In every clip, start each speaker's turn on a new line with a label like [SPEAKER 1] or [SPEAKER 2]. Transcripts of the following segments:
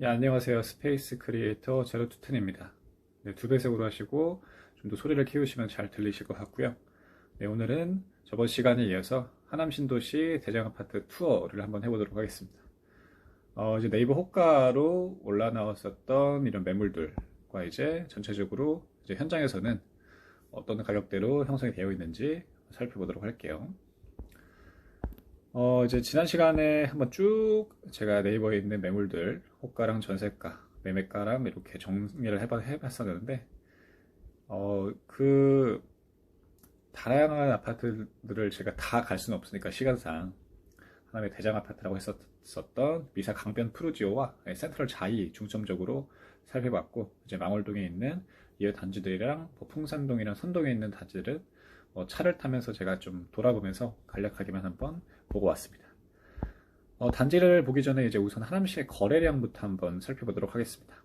[SPEAKER 1] 예, 안녕하세요. 스페이스 크리에이터 제로투텐입니다. 네, 두 배속으로 하시고 좀 더 소리를 키우시면 잘 들리실 것 같고요. 네, 오늘은 저번 시간에 이어서 하남 신도시 대장 아파트 투어를 한번 해보도록 하겠습니다. 이제 네이버 호가로 올라 나왔었던 이런 매물들과 이제 전체적으로 이제 현장에서는 어떤 가격대로 형성이 되어 있는지 살펴보도록 할게요. 이제 지난 시간에 한번 쭉 제가 네이버에 있는 매물들, 호가랑 전세가, 매매가랑 이렇게 정리를 해봤었는데, 그, 다양한 아파트들을 제가 다 갈 수는 없으니까 시간상 하나의 대장 아파트라고 했었던 미사 강변 푸르지오와 센트럴 자이 중점적으로 살펴봤고, 이제 망월동에 있는 이어 단지들이랑 뭐 풍산동이랑 선동에 있는 단지들은 차를 타면서 제가 좀 돌아보면서 간략하게만 한번 보고 왔습니다. 단지를 보기 전에 이제 우선 하남시의 거래량부터 한번 살펴보도록 하겠습니다.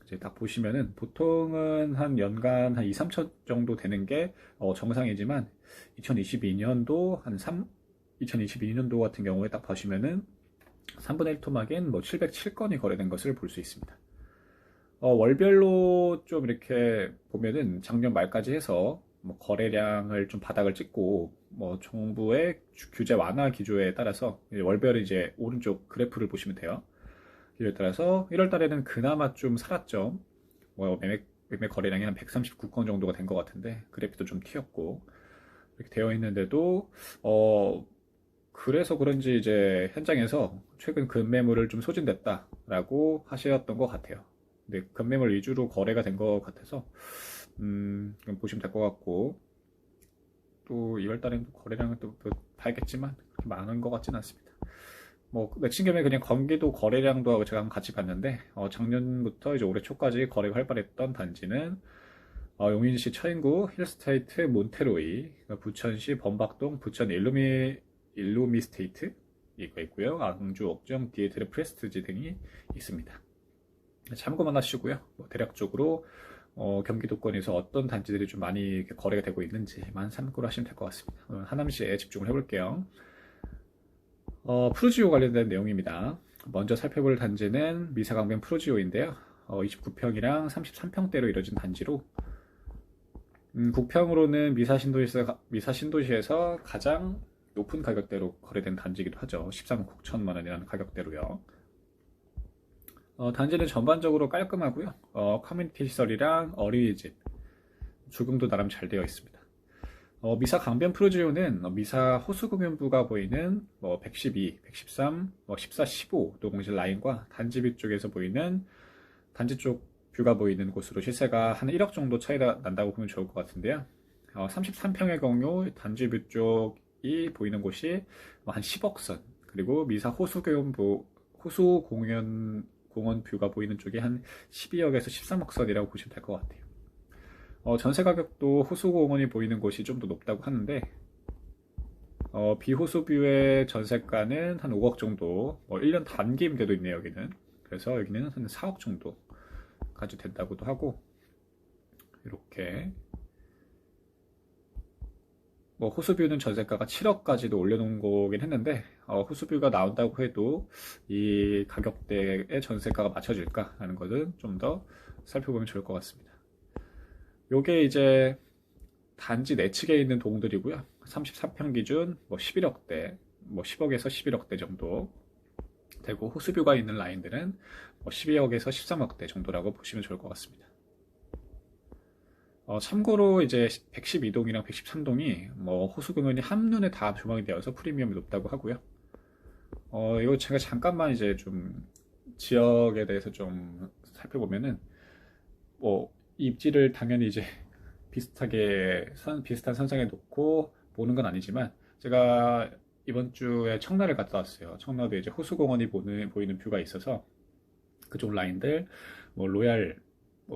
[SPEAKER 1] 이제 딱 보시면은 보통은 한 연간 한 2, 3천 정도 되는 게 정상이지만 2022년도 한 2022년도 같은 경우에 딱 보시면은 3분의 1 토막인 뭐 707건이 거래된 것을 볼 수 있습니다. 월별로 좀 이렇게 보면은 작년 말까지 해서 뭐 거래량을 좀 바닥을 찍고 뭐 정부의 규제 완화 기조에 따라서 월별 이제 오른쪽 그래프를 보시면 돼요. 이에 따라서 1월 달에는 그나마 좀 살았죠. 뭐 매매 거래량이 한 139건 정도가 된 것 같은데 그래프도 좀 튀었고 이렇게 되어 있는데도 그래서 그런지 이제 현장에서 최근 급매물을 좀 소진됐다라고 하셨던 것 같아요. 근데 급매물 위주로 거래가 된 것 같아서 보시면 될 것 같고 또 2월 달에는 거래량은 또 봐야겠지만 그렇게 많은 것 같지는 않습니다. 뭐 며칠 전에 그냥 경기도 거래량도 하고 제가 한번 같이 봤는데 작년부터 이제 올해 초까지 거래가 활발했던 단지는 용인시 처인구 힐스테이트 몬테로이, 부천시 범박동 부천 일루미 스테이트 이거 있고요. 광주 옥정 디에트르 프레스티지 등이 있습니다. 참고만 하시고요. 뭐 대략적으로 경기도권에서 어떤 단지들이 좀 많이 거래가 되고 있는지만 참고를 하시면 될 것 같습니다. 오늘 하남시에 집중을 해볼게요. 프루지오 관련된 내용입니다. 먼저 살펴볼 단지는 미사강변 프루지오인데요. 29평이랑 33평대로 이뤄진 단지로 국평으로는 미사신도시에서 가장 높은 가격대로 거래된 단지이기도 하죠. 13억 9천만 원이라는 가격대로요. 단지는 전반적으로 깔끔하고요. 커뮤니티 시설이랑 어린이집, 조경도 나름 잘 되어 있습니다. 미사 강변 프루지오는 미사 호수공연부가 보이는 112, 113, 14, 15 도공실 라인과 단지 위쪽에서 보이는 단지 쪽 뷰가 보이는 곳으로 시세가 한 1억 정도 차이가 난다고 보면 좋을 것 같은데요. 33평의 경우 단지 뷰 쪽이 보이는 곳이 한 10억 선, 그리고 미사 호수공원 뷰가 보이는 쪽이 한 12억에서 13억 선이라고 보시면 될 것 같아요. 전세 가격도 호수공원이 보이는 곳이 좀 더 높다고 하는데 비호수뷰의 전세가는 한 5억 정도, 1년 단기 임대도 있네요 여기는. 그래서 여기는 한 4억 정도까지 된다고도 하고, 이렇게 호수뷰는 전세가가 7억까지도 올려놓은 거긴 했는데 호수뷰가 나온다고 해도 이 가격대의 전세가가 맞춰질까라는 것은 좀 더 살펴보면 좋을 것 같습니다. 요게 이제 단지 내측에 있는 동들이고요. 33평 기준 11억대, 10억에서 11억대 정도 되고, 호수뷰가 있는 라인들은 12억에서 13억대 정도라고 보시면 좋을 것 같습니다. 참고로 이제 112동이랑 113동이 호수공원이 한눈에 다 조망이 되어서 프리미엄이 높다고 하고요. 이거 제가 잠깐만 이제 좀 지역에 대해서 좀 살펴보면은 입지를 당연히 이제 비슷한 선상에 놓고 보는 건 아니지만, 제가 이번 주에 청라를 갔다 왔어요. 청라도 이제 호수공원이 보이는 뷰가 있어서 그쪽 라인들, 로얄,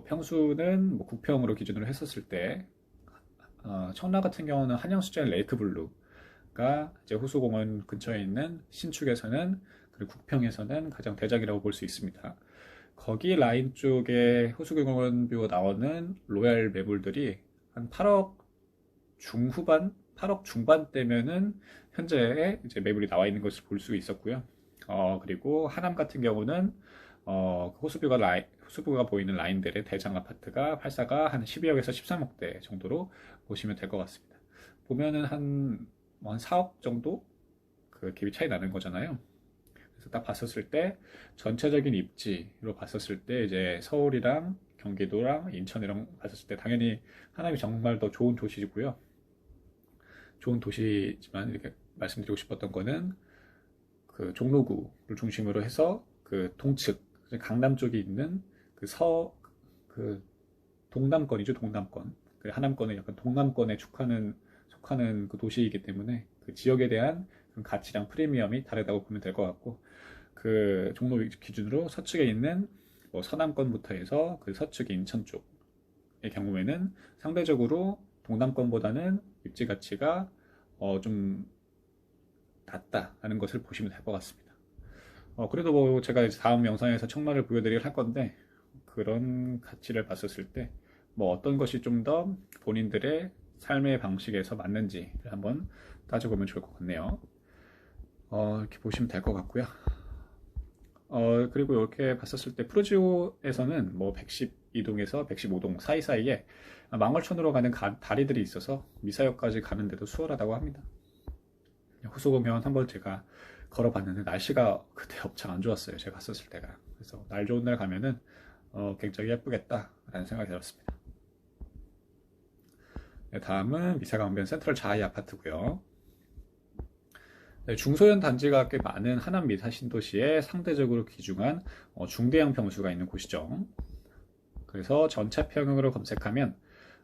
[SPEAKER 1] 평수는 9평으로 기준으로 했었을 때, 청라 같은 경우는 한양수자의 레이크블루가 이제 호수공원 근처에 있는 신축에서는, 그리고 국평에서는 가장 대작이라고 볼 수 있습니다. 거기 라인 쪽에 호수공원 뷰가 나오는 로얄 매물들이 한 8억 중후반, 8억 중반대면은 현재 이제 매물이 나와 있는 것을 볼 수 있었고요. 그리고 하남 같은 경우는 호수뷰가 보이는 라인들의 대장 아파트가 팔사가 한 12억에서 13억대 정도로 보시면 될 것 같습니다. 보면은 한 4억 정도 그 갭이 차이 나는 거잖아요. 그래서 딱 봤었을 때 전체적인 입지로 봤었을 때 이제 서울이랑 경기도랑 인천이랑 봤었을 때 당연히 하남이 정말 더 좋은 도시고요. 좋은 도시지만 이렇게 말씀드리고 싶었던 거는 그 종로구를 중심으로 해서 그 동측 강남 쪽에 있는 그 동남권이죠, 동남권. 그 하남권은 약간 동남권에 속하는 그 도시이기 때문에 그 지역에 대한 그런 가치랑 프리미엄이 다르다고 보면 될 것 같고, 그 종로 기준으로 서측에 있는 뭐 서남권부터 해서 그 서측 인천 쪽의 경우에는 상대적으로 동남권보다는 입지 가치가 좀 낮다라는 것을 보시면 될 것 같습니다. 그래도 뭐 제가 이제 다음 영상에서 청라를 보여드릴 할 건데, 그런 가치를 봤었을 때 뭐 어떤 것이 좀 더 본인들의 삶의 방식에서 맞는지를 한번 따져보면 좋을 것 같네요. 이렇게 보시면 될 것 같고요. 그리고 이렇게 봤었을 때 푸르지오에서는 뭐 112동에서 115동 사이사이에 망월천으로 가는 다리들이 있어서 미사역까지 가는데도 수월하다고 합니다. 호수공원 한번 제가 걸어봤는데 날씨가 그때 엄청 안 좋았어요. 제가 갔었을 때가. 그래서 날 좋은 날 가면은 굉장히 예쁘겠다라는 생각이 들었습니다. 네, 다음은 미사강변 센트럴 자이 아파트고요. 네, 중소형 단지가 꽤 많은 하남 미사 신도시에 상대적으로 귀중한 중대형 평수가 있는 곳이죠. 그래서 전차평형으로 검색하면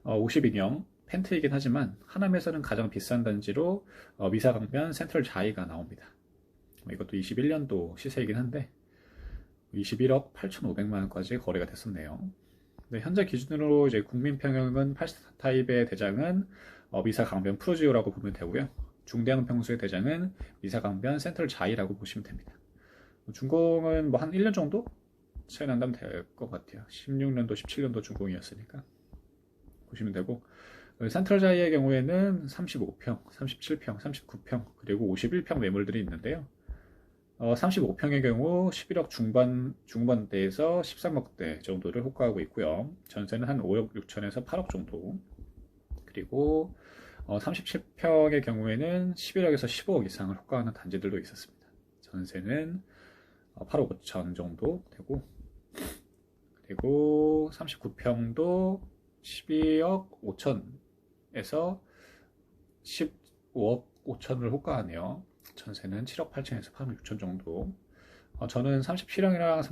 [SPEAKER 1] 52경 펜트이긴 하지만 하남에서는 가장 비싼 단지로 미사강변 센트럴 자이가 나옵니다. 이것도 21년도 시세이긴 한데 21억 8,500만 원까지 거래가 됐었네요. 네, 현재 기준으로 이제 국민평형은 8스타 타입의 대장은 미사강변 푸르지오라고 보면 되고요. 중대형 평수의 대장은 미사강변 센트럴 자이라고 보시면 됩니다. 준공은 뭐 한 1년 정도 차이 난다면 될 것 같아요. 16년도, 17년도 준공이었으니까 보시면 되고, 센트럴 자이의 경우에는 35평, 37평, 39평, 그리고 51평 매물들이 있는데요. 35평의 경우 11억 중반대에서 13억대 정도를 호가하고 있고요. 전세는 한 5억 6천에서 8억 정도. 그리고 37평의 경우에는 11억에서 15억 이상을 호가하는 단지들도 있었습니다. 전세는 8억 5천 정도 되고, 그리고 39평도 12억 5천에서 15억 5천을 호가하네요. 전세는 7억 8천에서 8억 6천 정도. 저는 37평이랑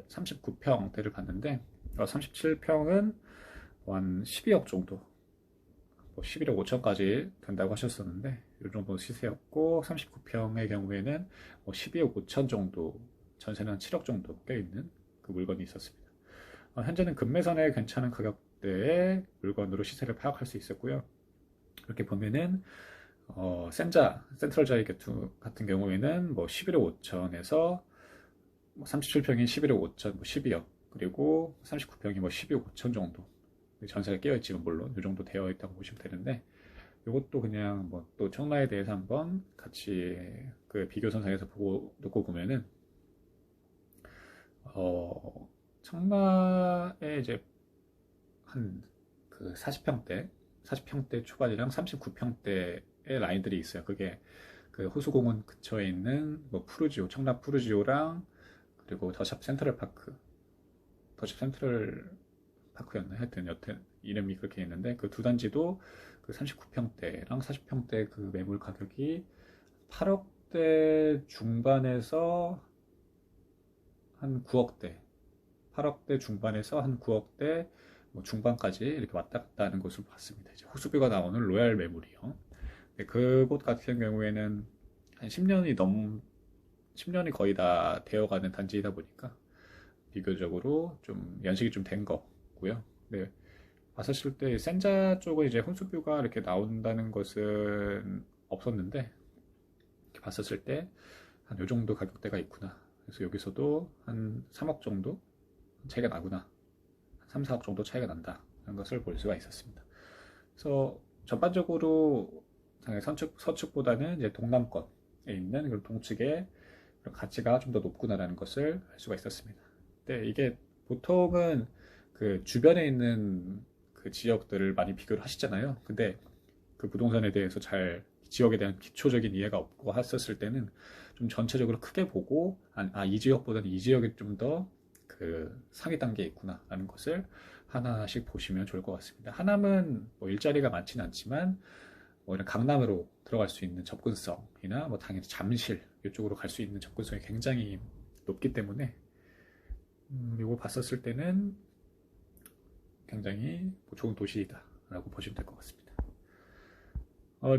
[SPEAKER 1] 39평대를 봤는데 37평은 한 12억 정도, 뭐 11억 5천까지 된다고 하셨었는데 이 정도 시세였고, 39평의 경우에는 뭐 12억 5천 정도, 전세는 한 7억 정도 껴있는 그 물건이 있었습니다. 현재는 금매선에 괜찮은 가격대의 물건으로 시세를 파악할 수 있었고요. 이렇게 보면은 센트럴 자이 같은 경우에는 뭐 11억 5천에서 뭐 37평이 11억 5천, 뭐 12억, 그리고 39평이 뭐 12억 5천 정도 전세가 깨어있지만 물론 이 정도 되어 있다고 보시면 되는데, 이것도 그냥 뭐 또 청라에 대해서 한번 같이 그 비교선상에서 놓고 보면은 청라에 이제 한 그 40평대 초반이랑 39평대의 라인들이 있어요. 그게 그 호수공원 근처에 있는 뭐 푸르지오, 청라 푸르지오랑 그리고 더샵 센트럴 파크였나? 하여튼 여튼 이름이 그렇게 있는데 그 두 단지도 그 39평대랑 40평대 그 매물 가격이 8억대 중반에서 한 9억대, 8억대 중반에서 한 9억대 뭐 중반까지 이렇게 왔다 갔다 하는 것을 봤습니다. 이제 호수비가 나오는 로얄 매물이요. 그곳 같은 경우에는 한 10년이 거의 다 되어가는 단지이다 보니까 비교적으로 좀 연식이 좀 된 거고요. 네, 봤었을 때 센자 쪽은 이제 혼수뷰가 이렇게 나온다는 것은 없었는데, 이렇게 봤었을 때 한 요 정도 가격대가 있구나. 그래서 여기서도 한 3억 정도 차이가 나구나. 3, 4억 정도 차이가 난다. 라는 것을 볼 수가 있었습니다. 그래서 전반적으로 서측보다는 이제 동남권에 있는 그런 동측의 가치가 좀 더 높구나라는 것을 알 수가 있었습니다. 근데 이게 보통은 그 주변에 있는 그 지역들을 많이 비교를 하시잖아요. 근데 그 부동산에 대해서 잘 지역에 대한 기초적인 이해가 없고 했었을 때는 좀 전체적으로 크게 보고 이 지역보다는 이 지역이 좀 더 그 상위 단계에 있구나라는 것을 하나씩 보시면 좋을 것 같습니다. 하남은 뭐 일자리가 많지는 않지만 뭐 이런 강남으로 들어갈 수 있는 접근성이나 뭐 당연히 잠실 이쪽으로 갈 수 있는 접근성이 굉장히 높기 때문에 이거 봤었을 때는 굉장히 뭐 좋은 도시이다라고 보시면 될 것 같습니다.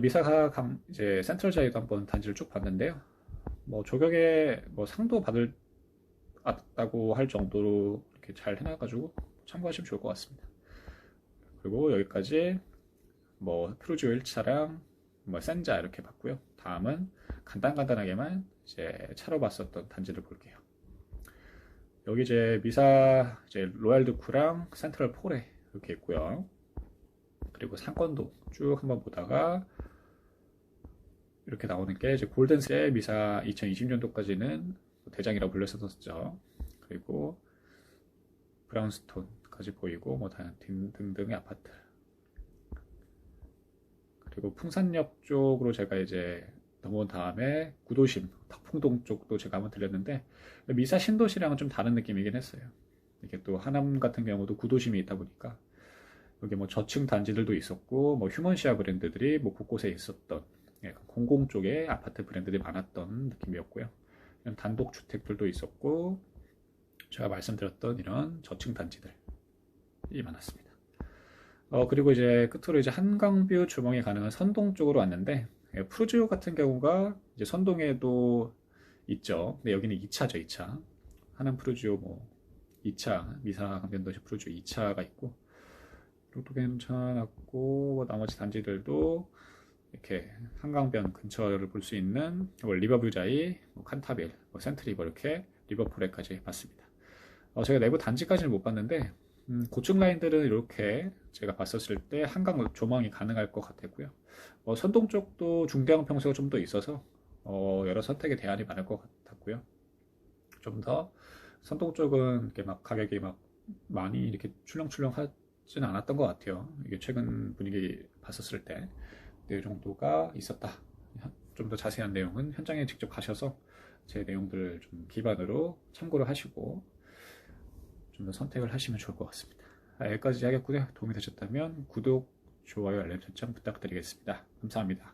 [SPEAKER 1] 미사가 이제 센트럴자이도 한번 단지를 쭉 봤는데요. 뭐 조격에 뭐 상도 받았다고 할 정도로 이렇게 잘 해놔가지고 참고하시면 좋을 것 같습니다. 그리고 여기까지 뭐 프루지오 1차랑 뭐 센자 이렇게 봤고요. 다음은 간단하게만 이제 차로 봤었던 단지를 볼게요. 여기 이제 미사 이제 로얄드쿠랑 센트럴 폴에 이렇게 있고요. 그리고 상권도 쭉 한번 보다가 이렇게 나오는 게 이제 골든스의 미사 2020년도까지는 대장이라고 불렸었죠. 그리고 브라운스톤까지 보이고 뭐 등등등의 아파트. 그리고 풍산역 쪽으로 제가 이제 넘어온 다음에 구도심, 덕풍동 쪽도 제가 한번 들렸는데 미사 신도시랑은 좀 다른 느낌이긴 했어요. 이게 또 하남 같은 경우도 구도심이 있다 보니까 여기 뭐 저층 단지들도 있었고 뭐 휴먼시아 브랜드들이 뭐 곳곳에 있었던 공공 쪽에 아파트 브랜드들이 많았던 느낌이었고요. 이런 단독 주택들도 있었고 제가 말씀드렸던 이런 저층 단지들이 많았습니다. 그리고 이제 끝으로 이제 한강뷰 주목이 가능한 선동 쪽으로 왔는데 푸르지오 같은 경우가 이제 선동에도 있죠. 근데 여기는 2차죠, 2차. 하남 푸르지오 뭐 2차 미사 강변도시 푸르지오 2차가 있고 이것도 괜찮았고 뭐 나머지 단지들도 이렇게 한강변 근처를 볼 수 있는 뭐 리버뷰자이, 뭐 칸타빌, 뭐 센트리버 이렇게 리버풀에까지 봤습니다. 제가 내부 단지까지는 못 봤는데 고층 라인들은 이렇게 제가 봤었을 때 한강 조망이 가능할 것 같았고요. 선동 쪽도 중대형 평수가 좀 더 있어서 여러 선택의 대안이 많을 것 같았고요. 좀 더 선동 쪽은 이렇게 막 가격이 막 많이 이렇게 출렁출렁하지는 않았던 것 같아요. 이게 최근 분위기 봤었을 때. 이 정도가 있었다. 좀 더 자세한 내용은 현장에 직접 가셔서 제 내용들을 좀 기반으로 참고를 하시고 좀 더 선택을 하시면 좋을 것 같습니다. 여기까지 하겠고요. 도움이 되셨다면 구독, 좋아요, 알림 설정 부탁드리겠습니다. 감사합니다.